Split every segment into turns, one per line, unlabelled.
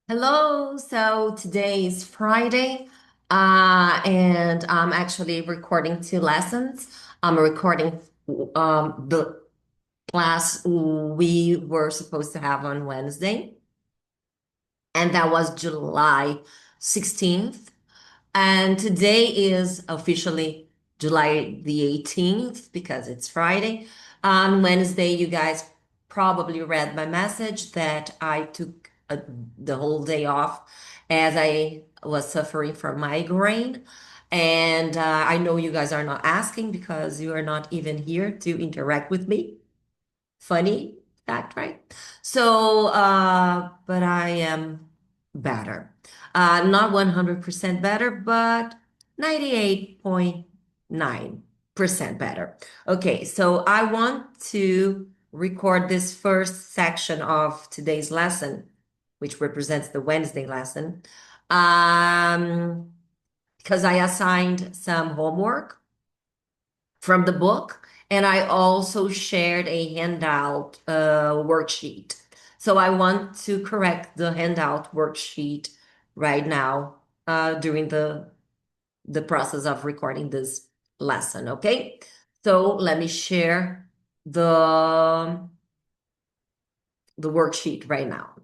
Hello, so today is Friday, and I'm actually recording two lessons. I'm recording the class we were supposed to have on Wednesday, and that was July 16th. And today is officially July the 18th because it's Friday. On Wednesday, you guys probably read my message that I took the whole day off as I was suffering from migraine. And I know you guys are not asking because you are not even here to interact with me. Funny fact, right? So, but I am better. Not 100% better, but 98.9% better. Okay, so I want to record this first section of today's lesson, which represents the Wednesday lesson, um, because I assigned some homework from the book, and I also shared a handout worksheet. So I want to correct the handout worksheet right now during the process of recording this lesson. Okay, so let me share the the worksheet right now.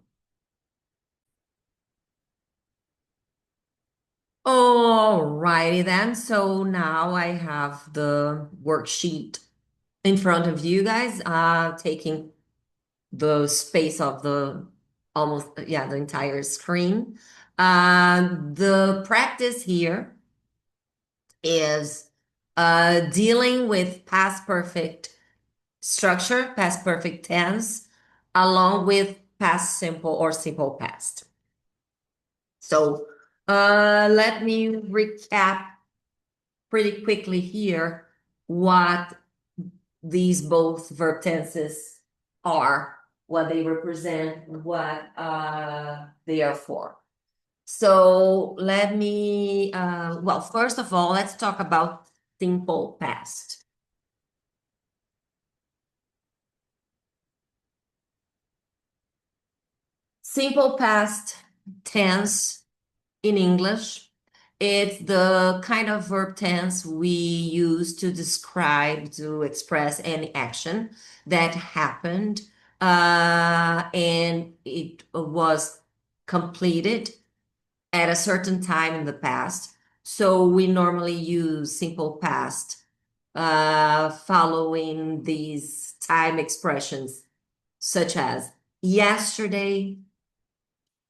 Alrighty then. So now I have the worksheet in front of you guys, taking the space of the almost, yeah, the entire screen. The practice here is dealing with past perfect structure, past perfect tense, along with past simple or simple past. So let me recap pretty quickly here what these both verb tenses are, what they represent, what they are for. So let me, well, first of all, let's talk about simple past. Simple past tense in English, it's the kind of verb tense we use to describe, to express any action that happened and it was completed at a certain time in the past. So we normally use simple past following these time expressions, such as yesterday,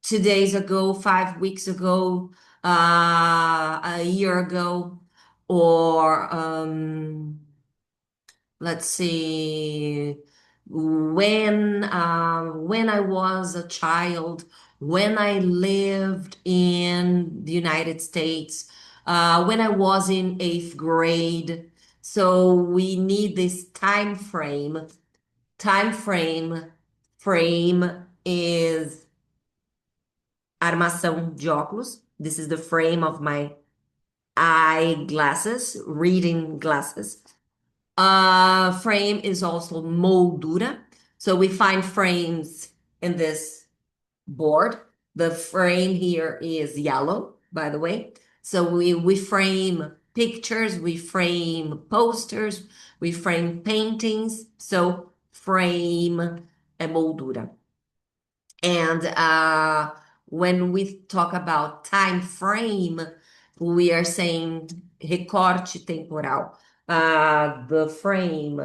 2 days ago, 5 weeks ago, a year ago, or let's see, when I was a child, when I lived in the United States, when I was in eighth grade. So we need this time frame. Time frame frame is armação de óculos. This is the frame of my eyeglasses, reading glasses. Frame is also moldura. So we find frames in this board. The frame here is yellow, by the way. So we frame pictures, we frame posters, we frame paintings. So frame é moldura. And when we talk about time frame, we are saying recorte temporal. The frame,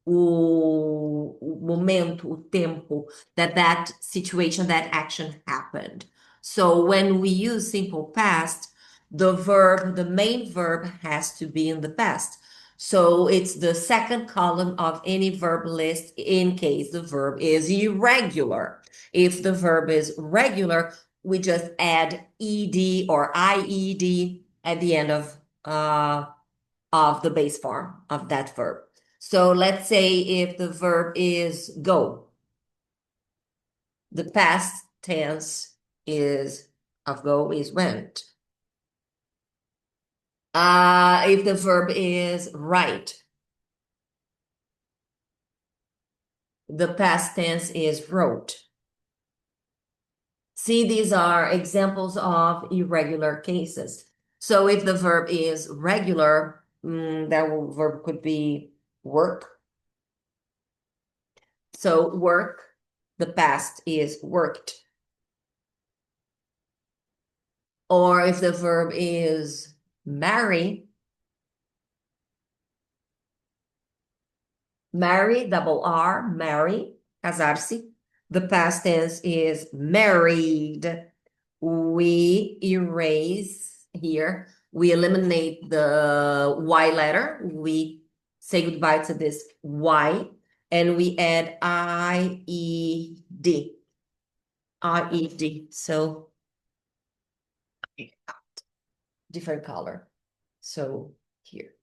o momento, o tempo that that situation, that action happened. So when we use simple past, the verb, the main verb has to be in the past. So it's the second column of any verb list in case the verb is irregular. If the verb is regular, we just add ed or ied at the end of the base form of that verb. So let's say if the verb is go, the past tense is of go is went. If the verb is write, the past tense is wrote. See, these are examples of irregular cases. So if the verb is regular, verb could be work. So work, the past is worked. Or if the verb is marry, marry, double R, marry, casar-se. The past tense is married. We erase here. We eliminate the Y letter. We say goodbye to this Y and we add I-E-D. I-E-D. So different color. So here.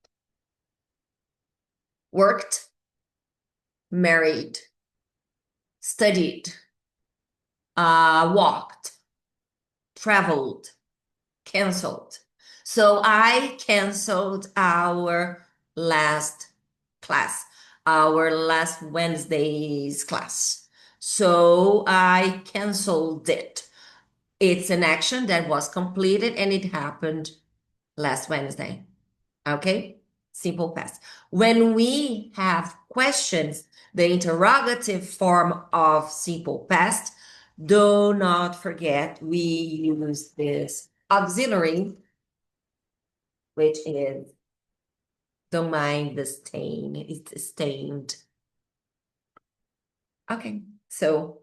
Worked, married, studied, walked, traveled, canceled. So I canceled our last class, our last Wednesday's class. So I canceled it. It's an action that was completed and it happened last Wednesday. Okay? Simple past. When we have questions, the interrogative form of simple past, do not forget we use this auxiliary, which is don't mind the stain. It's stained. Okay, so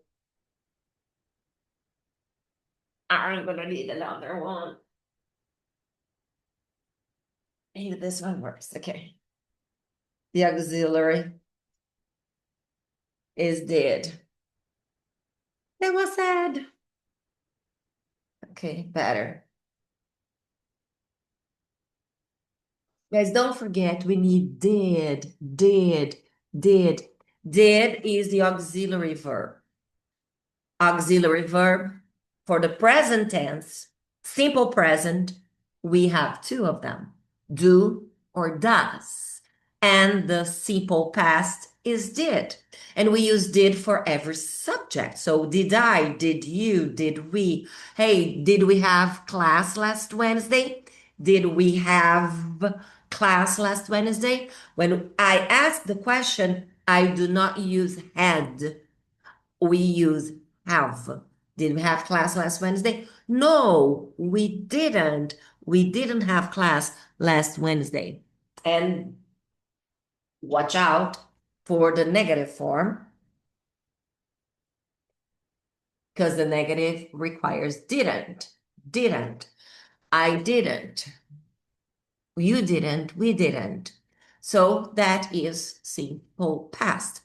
I'm gonna need another one. Maybe this one works. Okay. The auxiliary is did. That was sad. Okay, better. Guys, don't forget we need did, did, did. Did is the auxiliary verb. Auxiliary verb for the present tense, simple present, we have two of them, do or does. And the simple past is did. And we use did for every subject. So did I, did you, did we? Hey, did we have class last Wednesday? Did we have class last Wednesday? When I ask the question, I do not use had. We use have. Did we have class last Wednesday? No, we didn't. We didn't have class last Wednesday. And watch out for the negative form because the negative requires didn't. Didn't. I didn't. You didn't. We didn't. So that is simple past.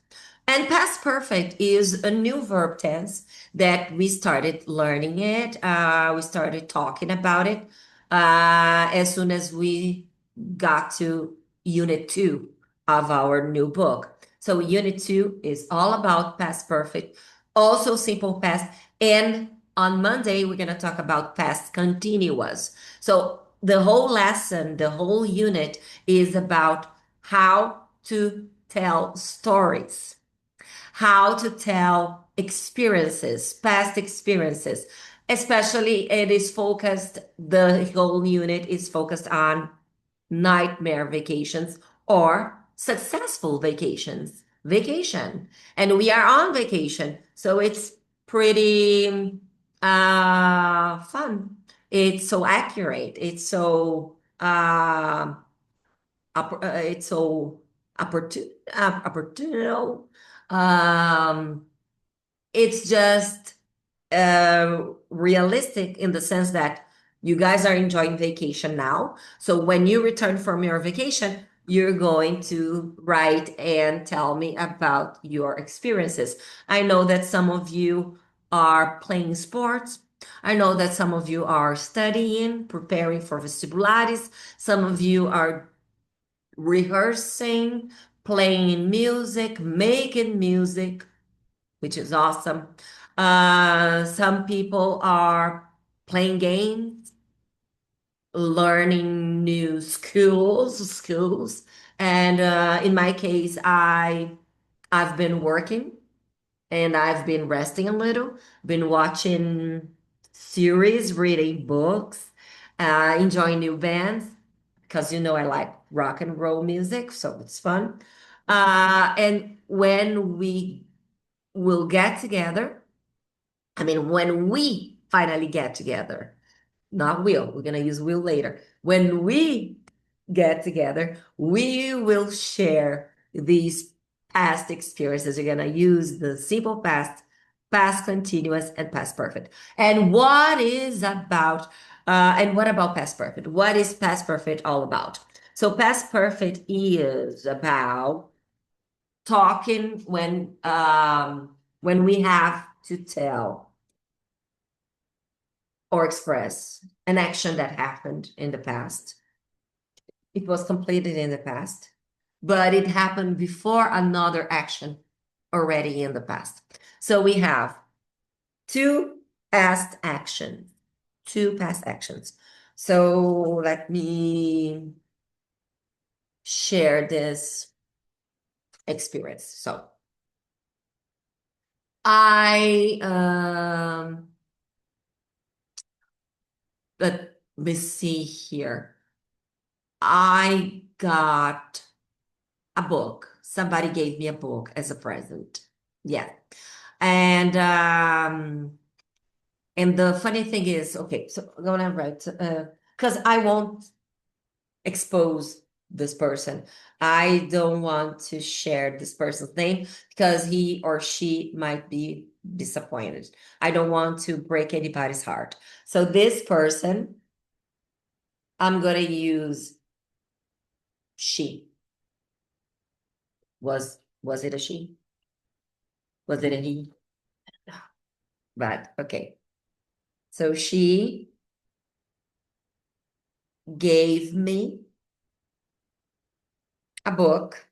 And past perfect is a new verb tense that we started learning it. We started talking about it as soon as we got to Unit 2 of our new book. So Unit 2 is all about past perfect, also simple past. And on Monday, we're going to talk about past continuous. So the whole lesson, the whole unit is about how to tell stories, how to tell experiences, past experiences. Especially, it is focused, the whole unit is focused on nightmare vacations or successful vacations. Vacation. And we are on vacation. So it's pretty fun. It's so accurate. It's so opportune. Um, it's just realistic in the sense that you guys are enjoying vacation now. So when you return from your vacation, you're going to write and tell me about your experiences. I know that some of you are playing sports. I know that some of you are studying, preparing for vestibulares. Some of you are rehearsing, playing music, making music, which is awesome. Some people are playing games, learning new skills. And in my case, I've been working and I've been resting a little, been watching. series, reading books, enjoying new bands, because I like rock and roll music, so it's fun. And when we will get together, I mean, when we finally get together, not will, we're going to use will later. When we get together, we will share these past experiences. You're going to use the simple past, past continuous, and past perfect. And what about past perfect? What is past perfect all about? So past perfect is about talking when we have to tell or express an action that happened in the past. It was completed in the past, but it happened before another action already in the past. So we have two past actions, two past actions. So let me share this experience. So I let me see here. I got a book. Somebody gave me a book as a present. Yeah. And the funny thing is, okay, so I'm gonna write because I won't expose this person. I don't want to share this person's name because he or she might be disappointed. I don't want to break anybody's heart. So this person, I'm gonna use she. Was it a she? Was it a he? But okay. So she gave me a book.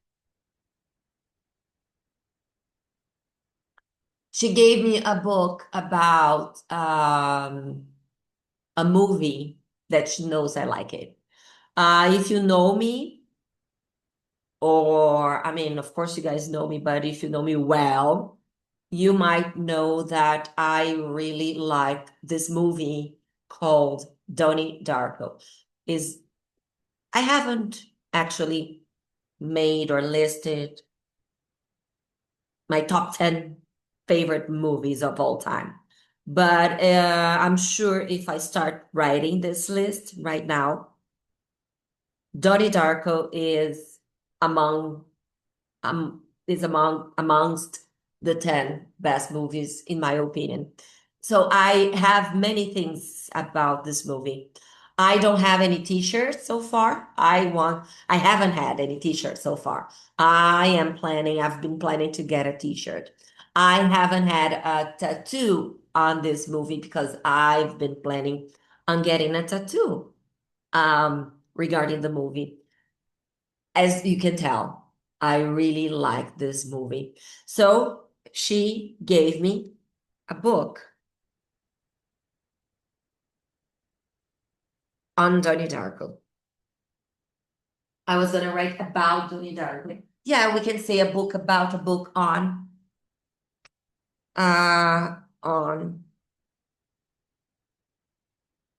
She gave me a book about a movie that she knows I like it. If you know me, or I mean, of course, you guys know me, but if you know me well, you might know that I really like this movie called Donnie Darko. Is I haven't actually made or listed my top 10 favorite movies of all time. But I'm sure if I start writing this list right now, Donnie Darko among amongst the 10 best movies in my opinion. So I have many things about this movie. I don't have any t-shirts so far. I haven't had any t-shirts so far. I've been planning to get a t-shirt. I haven't had a tattoo on this movie because I've been planning on getting a tattoo regarding the movie. As you can tell, I really like this movie. So she gave me a book on Donnie Darko. I was gonna write about Donnie Darko. Yeah, we can say a book about a book on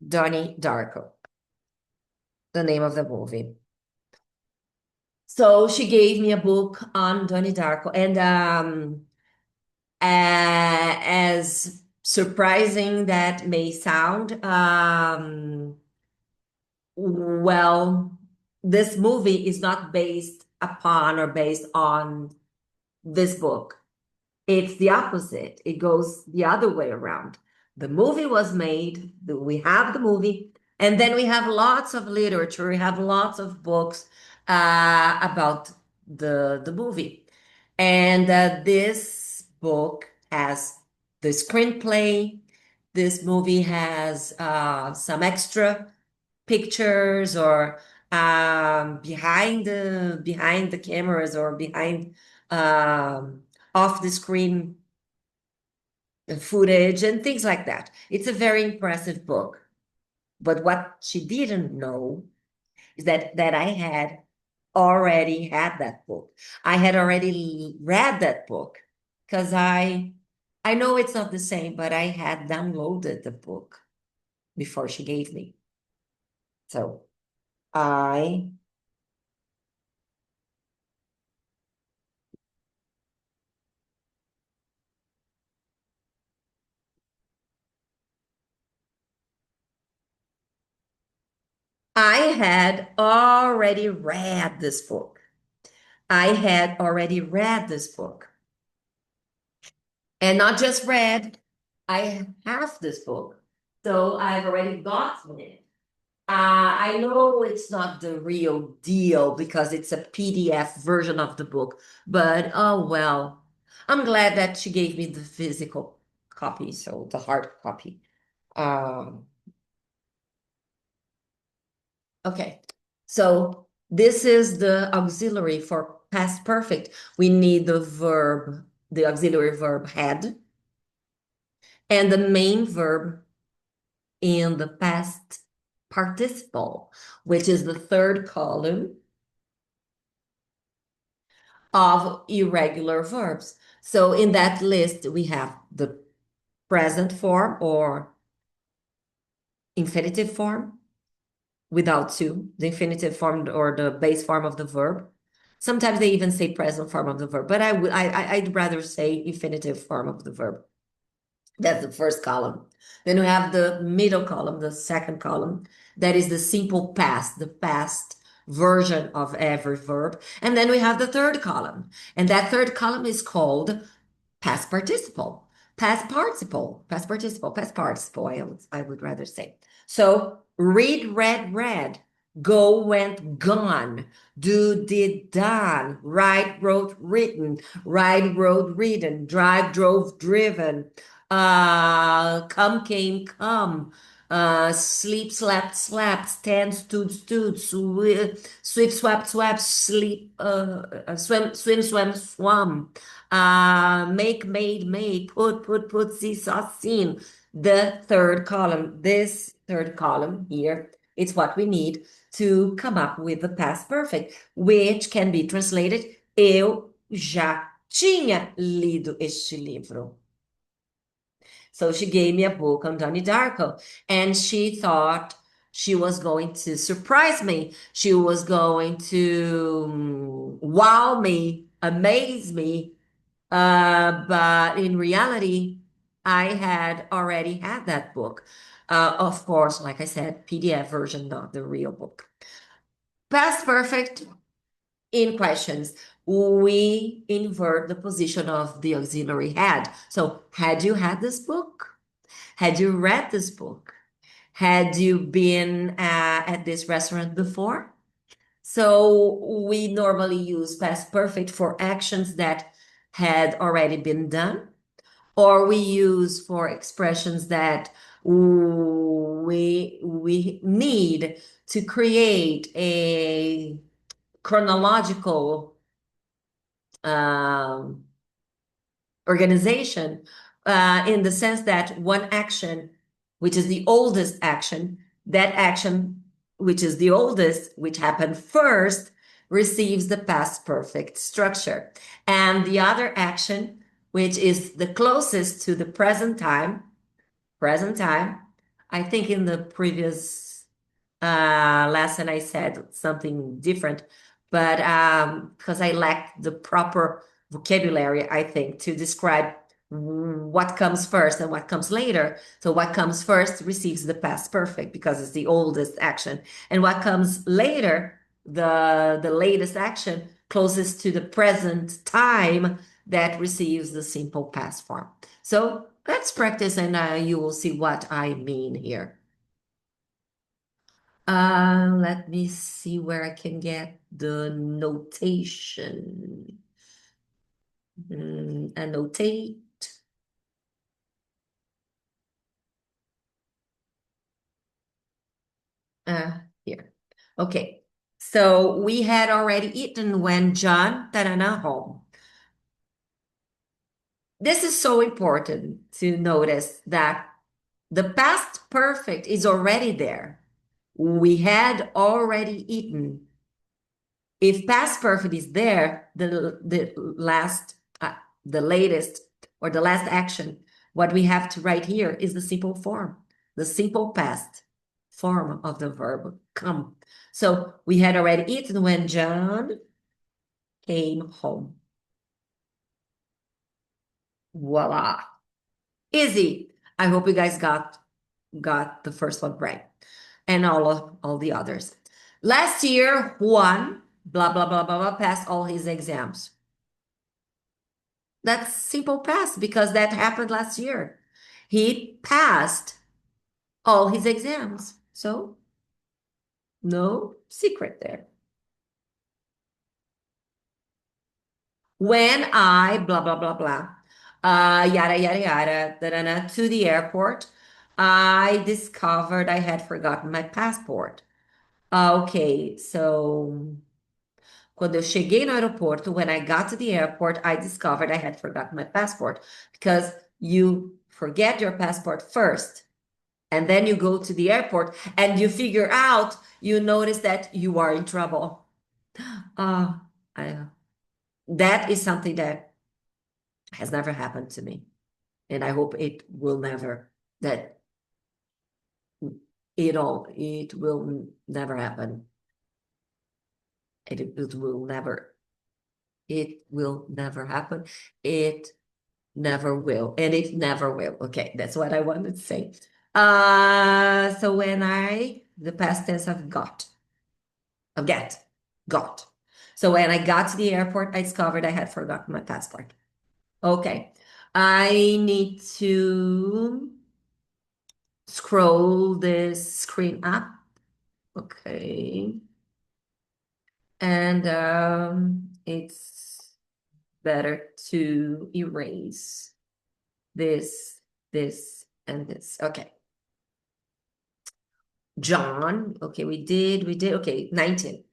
Donnie Darko, the name of the movie. So she gave me a book on Donnie Darko, and as surprising that may sound, well, this movie is not based upon or based on this book. It's the opposite. It goes the other way around. The movie was made, we have the movie, and then we have lots of literature, we have lots of books about the movie. And this book has the screenplay. This movie has some extra pictures or behind the cameras or behind off the screen footage and things like that. It's a very impressive book. But what she didn't know is that I had already had that book. I had already read that book because I I know it's not the same, but I had downloaded the book before she gave me. So I I had already read this book. I had already read this book. And not just read, I have this book. So I've already gotten it. I know it's not the real deal because it's a PDF version of the book, but oh well. I'm glad that she gave me the physical copy, so the hard copy. Um, okay, so this is the auxiliary for past perfect. We need the verb, the auxiliary verb had, and the main verb in the past participle, which is the third column of irregular verbs. So in that list, we have the present form or infinitive form without to, the infinitive form or the base form of the verb. Sometimes they even say present form of the verb, but I'd rather say infinitive form of the verb. That's the first column. Then we have the middle column, the second column. That is the simple past, the past version of every verb. And then we have the third column. And that third column is called past participle, past participle, I would rather say. So read, read, read, go, went, gone, do, did, done, write, wrote, written, ride, rode, ridden, drive, drove, driven, come, came, come, sleep, slept, slept, stand, stood, stood, sweep, swept, swept, sleep, swim, swim, swam, swum, make, made, made, put, see, saw, seen. The third column, this third column here, it's what we need to come up with the past perfect, which can be translated: Eu já tinha lido este livro. So she gave me a book on Donnie Darko, and she thought she was going to surprise me. She was going to wow me, amaze me. But in reality, I had already had that book. Of course, like I said, PDF version, not the real book. Past perfect in questions. We invert the position of the auxiliary had. So, had you had this book? Had you read this book? Had you been at this restaurant before? So we normally use past perfect for actions that had already been done, or we use for expressions that we need to create a chronological um, organization, in the sense that one action, which is the oldest action, that action, which is the oldest, which happened first, receives the past perfect structure. And the other action, which is the closest to the present time, I think in the previous lesson I said something different, but because I lacked the proper vocabulary, I think, to describe what comes first and what comes later. So what comes first receives the past perfect because it's the oldest action, and what comes later, the latest action, closest to the present time, that receives the simple past form. So let's practice, and you will see what I mean here. Let me see where I can get the notation. Annotate. Here. Okay. So we had already eaten when John Tarana home. This is so important to notice that the past perfect is already there. We had already eaten. If past perfect is there, the last, the latest or the last action, what we have to write here is the simple form, the simple past form of the verb come. So we had already eaten when John came home. Voila. Easy. I hope you guys got the first one right. And all the others. Last year, Juan, blah, blah, blah, blah, blah, passed all his exams. That's simple past because that happened last year. He passed all his exams. So no secret there. When I blah blah blah blah, yada yada yada, da, da, da, to the airport, I discovered I had forgotten my passport. Ok, so quando eu cheguei no aeroporto, when I got to the airport, I discovered I had forgotten my passport because you forget your passport first. And then you go to the airport and you figure out, you notice that you are in trouble. Uh, I, that is something that has never happened to me. And I hope it will never, that it will never happen. It will never happen. It never will. And it never will. Okay, that's what I wanted to say. So the past tense of got. Of get, got. So when I got to the airport, I discovered I had forgotten my passport. Okay. I need to scroll this screen up. Okay. And it's better to erase this, this, and this. Okay. John. Okay, we did. Okay, 19.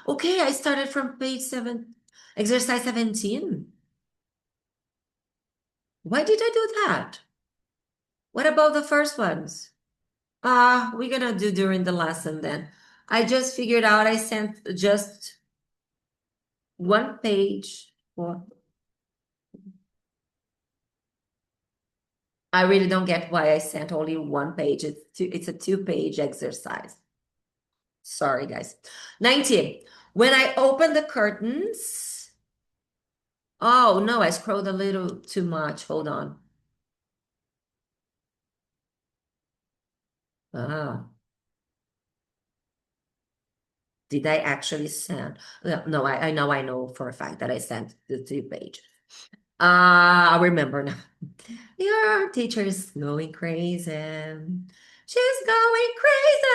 Okay, I started from page 7, exercise 17. Why did I do that? What about the first ones? We're gonna do during the lesson then. I just figured out I sent just one page. Well, I really don't get why I sent only one page. It's a 2-page exercise. Sorry, guys. 19. When I open the curtains. Oh, no, I scrolled a little too much. Hold on. Ah, did I actually send? No, I know for a fact that I sent the 2 page. I remember now. Your teacher is going crazy. She's going crazy.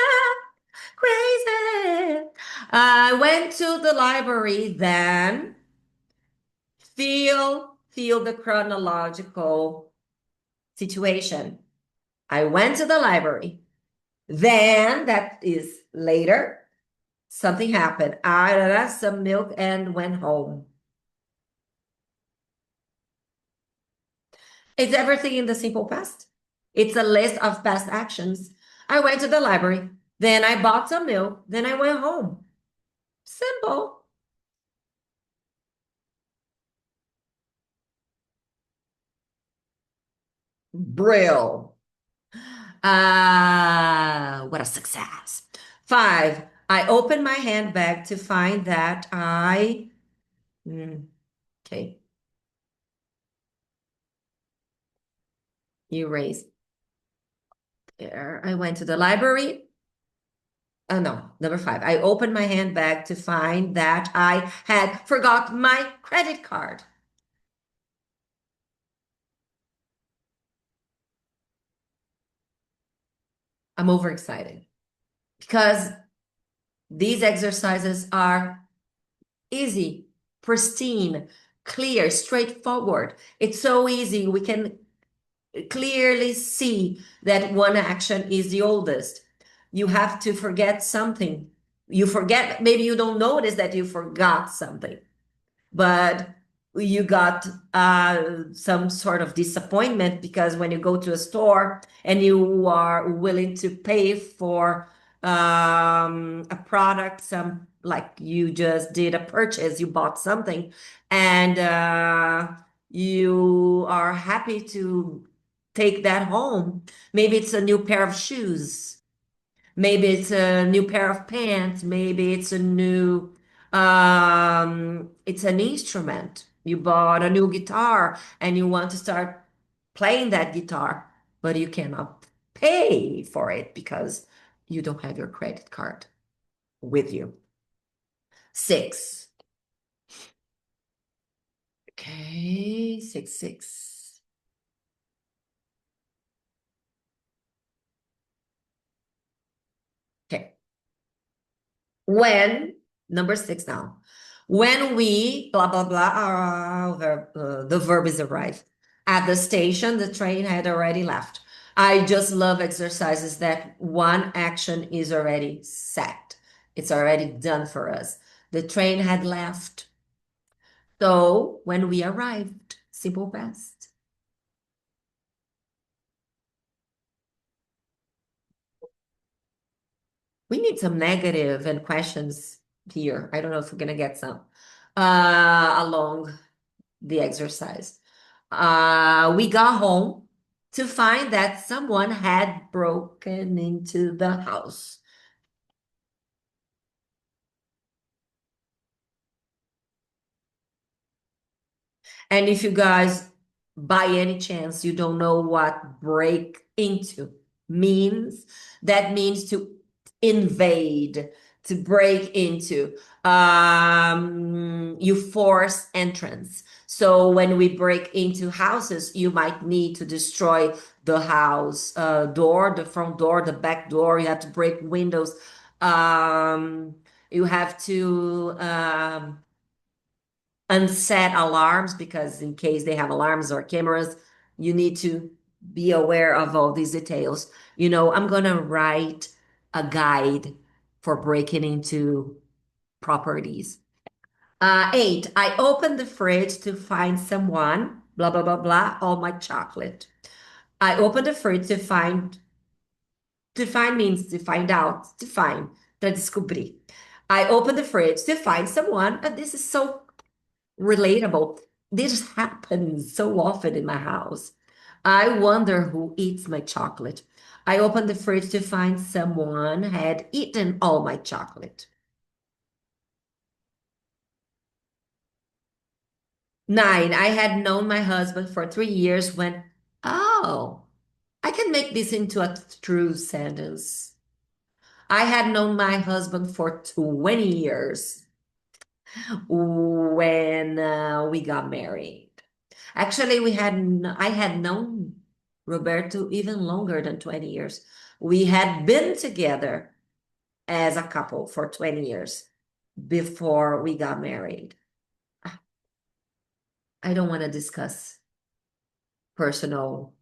I went to the library then. Feel the chronological situation. I went to the library. Then, that is later, something happened. I had some milk and went home. It's everything in the simple past. It's a list of past actions. I went to the library. Then I bought some milk. Then I went home. Simple. Brill. What a success. 5. I opened my handbag to find that okay, erase there. I went to the library. Oh no, number 5. I opened my handbag to find that I had forgot my credit card. I'm overexcited because these exercises are easy, pristine, clear, straightforward. It's so easy. We can clearly see that one action is the oldest. You have to forget something. You forget, maybe you don't notice that you forgot something, but you got some sort of disappointment because when you go to a store and you are willing to pay for a product, like you just did a purchase, you bought something, and You are happy to take that home. Maybe it's a new pair of shoes. Maybe it's a new pair of pants. Maybe it's a new, it's an instrument. You bought a new guitar and you want to start playing that guitar, but you cannot pay for it because you don't have your credit card with you. Six. Okay, six, six. Okay. When, number six now, when we, blah, blah, blah, the verb is arrived. At the station, the train had already left. I just love exercises that one action is already set. It's already done for us. The train had left. So when we arrived, simple past. We need some negative and questions here. I don't know if we're gonna get some along the exercise. We got home to find that someone had broken into the house. And if you guys, by any chance, you don't know what break into means, that means to invade, to break into. You force entrance. So when we break into houses, you might need to destroy the house door, the front door, the back door. You have to break windows. You have to unset alarms because in case they have alarms or cameras, you need to be aware of all these details. I'm gonna write a guide for breaking into properties. Eight, I opened the fridge to find someone, blah, blah, blah, blah, all my chocolate. I opened the fridge to find means to find out, to find, para descobrir. I opened the fridge to find someone, and this is so relatable. This happens so often in my house. I wonder who eats my chocolate. I opened the fridge to find someone had eaten all my chocolate. Nine, I had known my husband for 3 years when, oh, I can make this into a true sentence. I had known my husband for 20 years when we got married. Actually, I had known Roberto even longer than 20 years. We had been together as a couple for 20 years before we got married. I don't want to discuss personal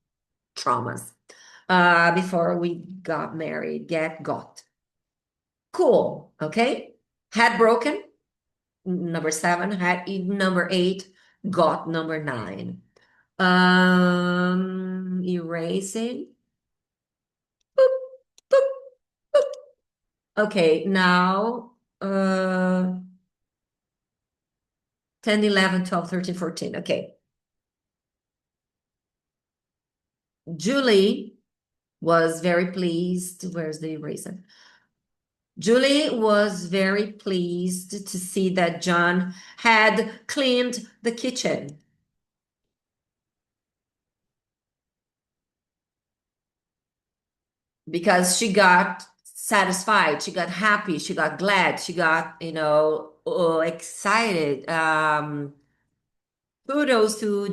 traumas. Before we got married, got. Cool, okay? Had broken, number seven, had eaten, number eight, got number nine. Erasing. Boop, boop, boop. Okay, now 10, 11, 12, 13, 14. Okay. Julie was very pleased. Where's the eraser? Julie was very pleased to see that John had cleaned the kitchen because she got satisfied, she got happy, she got glad, she got, excited. Kudos to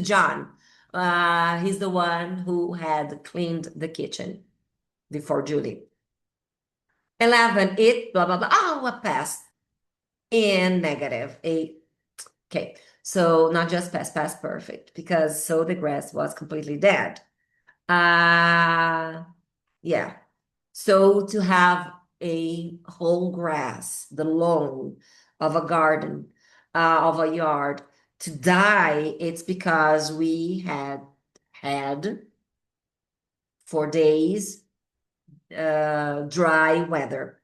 John. He's the one who had cleaned the kitchen before Julie. 11, it, blah, blah, blah. Oh, a pass in negative. Eight. Okay. So not just past perfect because so the grass was completely dead. Uh, yeah. So to have a whole grass, the lawn of a garden, of a yard, to die, it's because we had for days dry weather,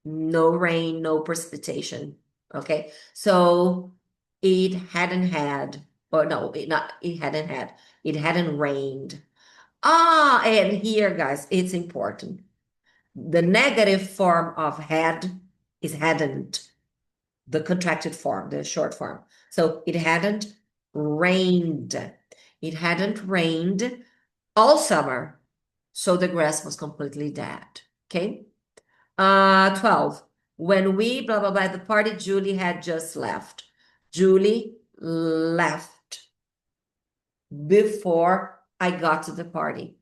no rain, no precipitation. Okay, so it hadn't had, or no, it hadn't had, it hadn't rained. Ah, and here, guys, it's important. The negative form of had is hadn't, the contracted form, the short form. So it hadn't rained. It hadn't rained all summer. So the grass was completely dead. Okay. 12. When we blah blah blah at the party, Julie had just left. Julie left before I got to the party,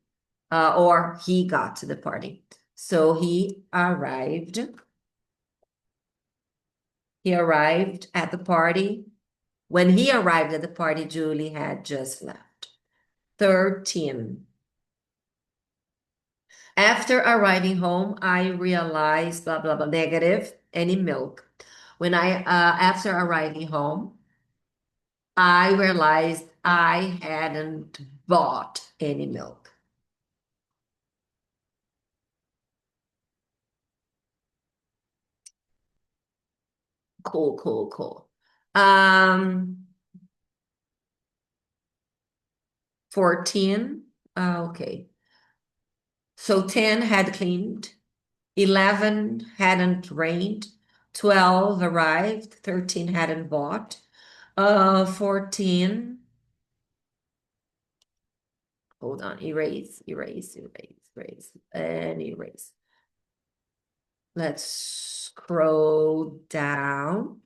or he got to the party. So he arrived. He arrived at the party. When he arrived at the party, Julie had just left. 13. After arriving home, I realized blah blah blah negative any milk. When I after arriving home, I realized I hadn't bought any milk. Cool, cool, cool. 14. Okay. So 10 had cleaned, 11 hadn't rained, 12 arrived, 13 hadn't bought, 14. Hold on, erase, erase, erase, erase, and erase. Let's scroll down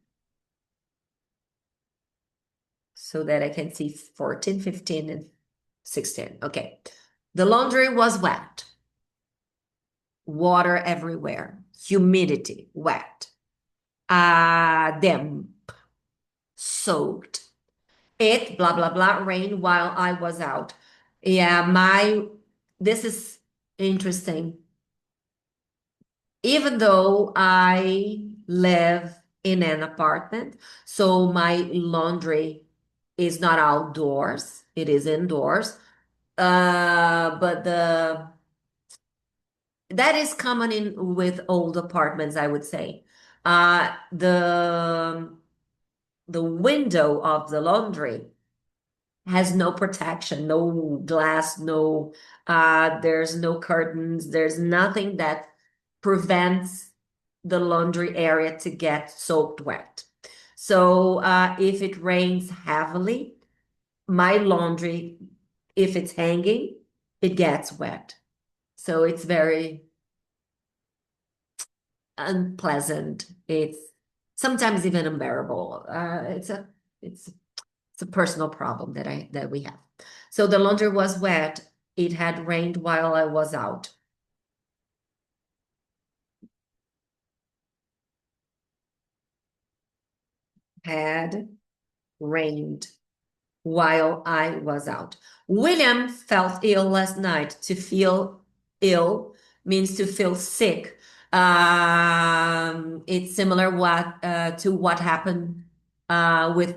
so that I can see 14, 15, and 16. Okay. The laundry was wet. Water everywhere. Humidity, wet. Damp, soaked. It, blah, blah, blah, rained while I was out. Yeah, this is interesting. Even though I live in an apartment, so my laundry is not outdoors, it is indoors. But that is common in with old apartments, I would say. The window of the laundry has no protection, no glass, no there's no curtains, there's nothing that prevents the laundry area to get soaked wet. So if it rains heavily, my laundry, if it's hanging, it gets wet. So it's very unpleasant. It's sometimes even unbearable. It's a personal problem that we have. So the laundry was wet. It had rained while I was out. Had rained while I was out. William felt ill last night. To feel ill means to feel sick. It's similar to what happened with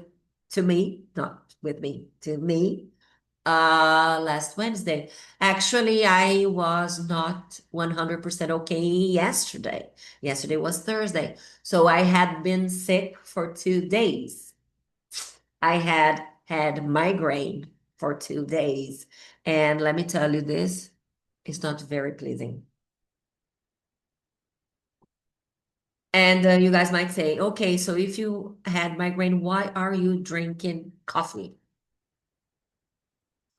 to me, not with me, to me last Wednesday. Actually, I was not 100% okay yesterday. Yesterday was Thursday. So I had been sick for 2 days. I had migraine for 2 days. And let me tell you this, it's not very pleasing. And you guys might say, okay, so if you had migraine, why are you drinking coffee?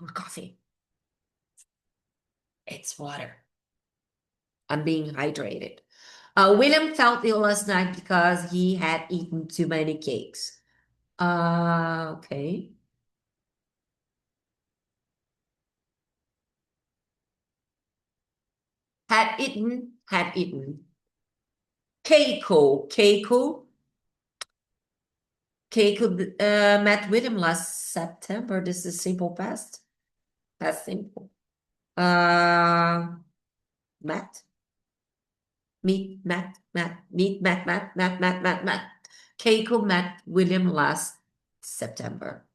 Or coffee? It's water. I'm being hydrated. William felt ill last night because he had eaten too many cakes. Okay. Had eaten. Keiko met William last September. This is simple past simple. Uh, Matt, Matt. Keiko met William last September.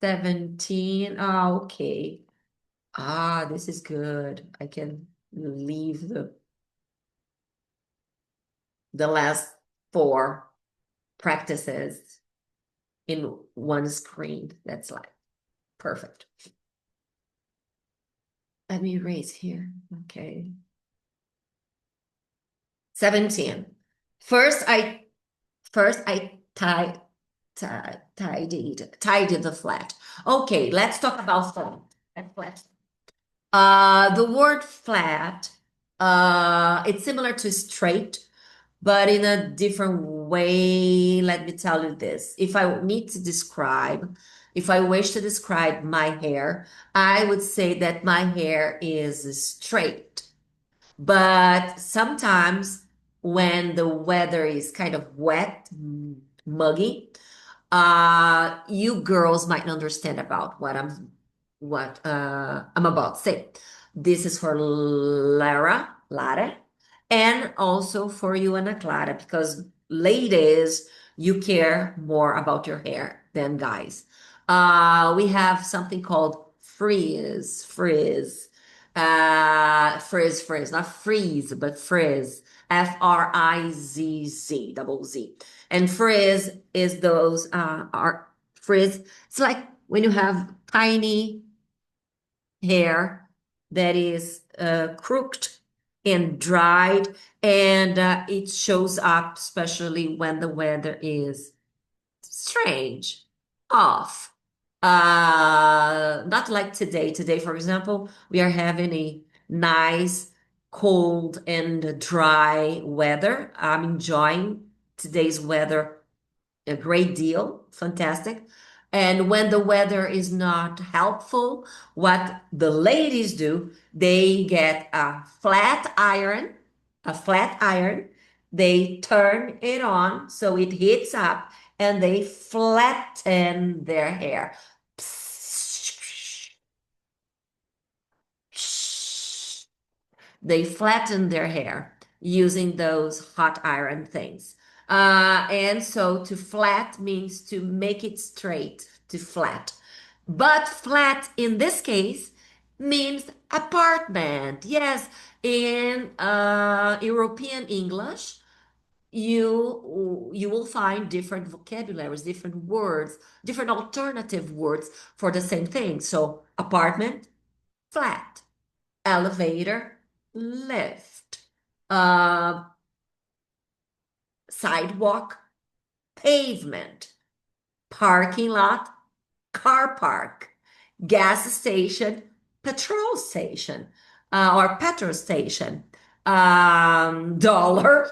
17. Okay. This is good. I can leave the last four. practices in one screen. That's like perfect. Let me erase here. Okay. 17. First, I first I tidied the flat. Okay, let's talk about flat. Flat. The word flat, it's similar to straight, but in a different way. Let me tell you this. If I wish to describe my hair, I would say that my hair is straight. But sometimes when the weather is kind of wet, muggy, you girls might understand about what I'm about to say. This is for Lara, and also for you, Ana Clara, because ladies, you care more about your hair than guys. We have something called frizz, not freeze, but frizz, Frizz, double Z. And frizz is those are frizz. It's like when you have tiny hair that is crooked and dried, and it shows up, especially when the weather is strange, off. Not like today. Today, for example, we are having a nice, cold, and dry weather. I'm enjoying today's weather a great deal. Fantastic. And when the weather is not helpful, what the ladies do, they get a flat iron, they turn it on so it heats up and they flatten their hair. They flatten their hair using those hot iron things. And so to flat means to make it straight, to flat. But flat in this case means apartment. Yes, in European English, you will find different vocabularies, different words, different alternative words for the same thing. So apartment, flat, elevator, lift, uh, sidewalk, pavement, parking lot, car park, gas station, petrol station, or petrol station, dollar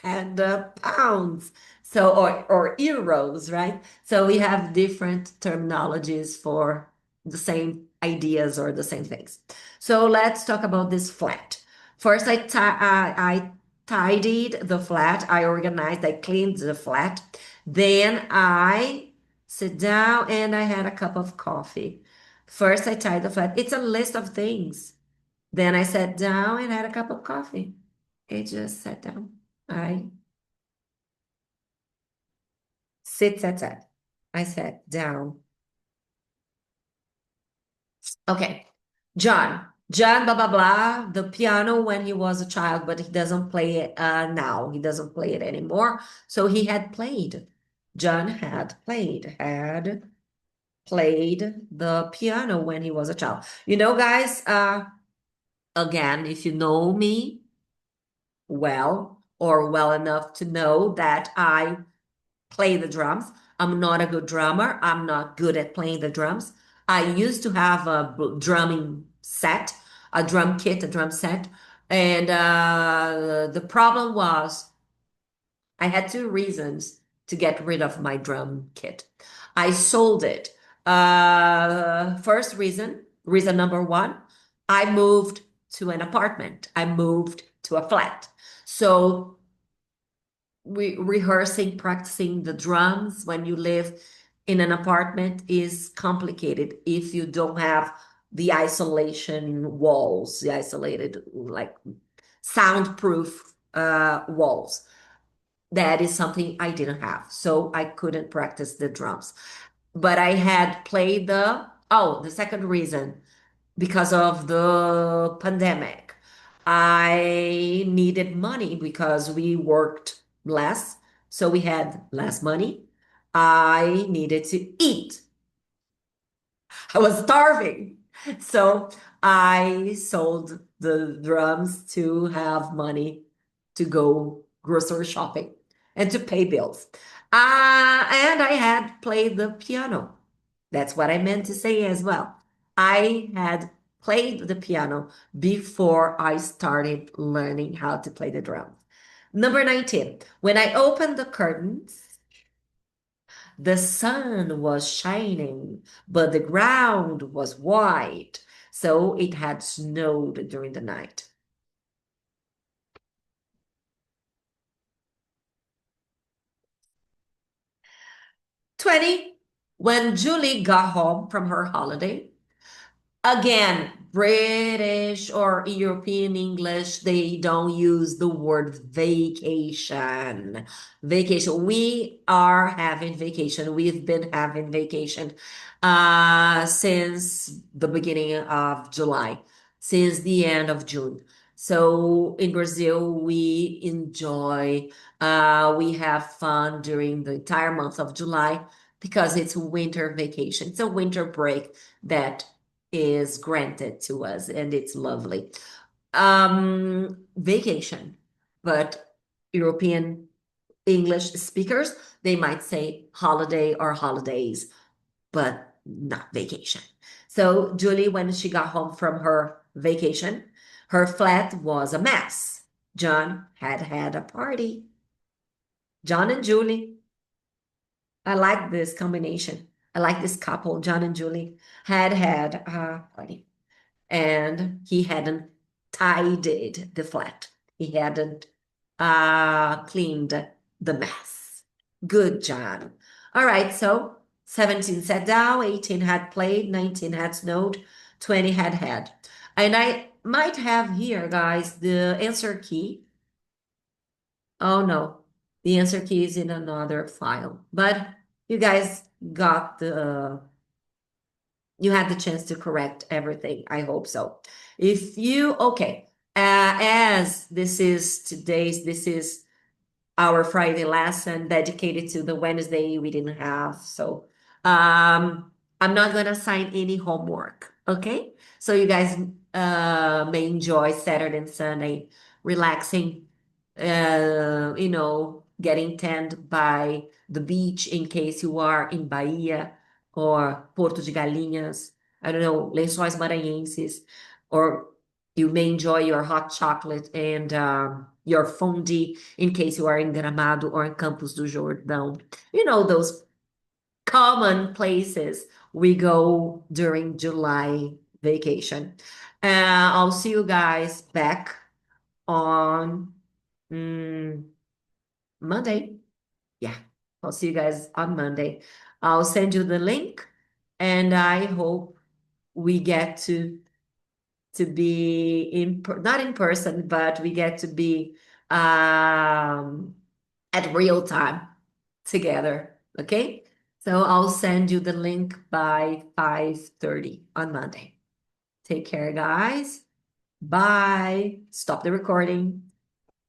and pounds. So, or euros, right? So we have different terminologies for the same ideas or the same things. So let's talk about this flat. First, I tidied the flat. I organized, I cleaned the flat. Then I sit down and I had a cup of coffee. First, I tied the flat. It's a list of things. Then I sat down and had a cup of coffee. I just sat down. I sat. I sat down. Okay. John, blah, blah, blah, the piano when he was a child, but he doesn't play it now. He doesn't play it anymore. So he had played. John had played the piano when he was a child. You know, guys, again, if you know me well or well enough to know that I play the drums, I'm not a good drummer. I'm not good at playing the drums. I used to have a drumming set, a drum kit, a drum set. And the problem was I had two reasons to get rid of my drum kit. I sold it. First reason number one, I moved to an apartment. I moved to a flat. So rehearsing, practicing the drums when you live in an apartment is complicated if you don't have the isolation walls, the isolated, like soundproof walls. That is something I didn't have. So I couldn't practice the drums. But I had played the second reason, because of the pandemic. I needed money because we worked less. So we had less money. I needed to eat. I was starving. So I sold the drums to have money to go grocery shopping and to pay bills. And I had played the piano. That's what I meant to say as well. I had played the piano before I started learning how to play the drums. Number 19, when I opened the curtains, the sun was shining, but the ground was white, so it had snowed during the night. 20, when Julie got home from her holiday, again, British or European English, they don't use the word vacation. Vacation. We are having vacation. We've been having vacation since the beginning of July, since the end of June. So in Brazil, we enjoy, we have fun during the entire month of July because it's winter vacation. It's a winter break that is granted to us, and it's lovely. Vacation, but European English speakers, they might say holiday or holidays, but not vacation. So Julie, when she got home from her vacation, her flat was a mess. John had had a party. John and Julie. I like this combination. I like this couple, John and Julie, had had a party. And he hadn't tidied the flat. He hadn't cleaned the mess. Good, John. All right, so 17 sat down, 18 had played, 19 had snowed, 20 had had. And I might have here, guys, the answer key. Oh no, the answer key is in another file. But you guys got the you had the chance to correct everything. I hope so. If you, okay, as this is our Friday lesson dedicated to the Wednesday we didn't have. So I'm not going to assign any homework. Okay. So you guys may enjoy Saturday and Sunday relaxing, getting tanned by the beach in case you are in Bahia or Porto de Galinhas, I don't know, Lençóis Maranhenses, or you may enjoy your hot chocolate and your fondue in case you are in Gramado or in Campos do Jordão. You know, those common places we go during July vacation. I'll see you guys back on Monday. Yeah, I'll see you guys on Monday. I'll send you the link, and I hope we get to be not in person, but we get to be at real time together. Okay? So I'll send you the link by 5:30 on Monday. Take care, guys. Bye. Stop the recording.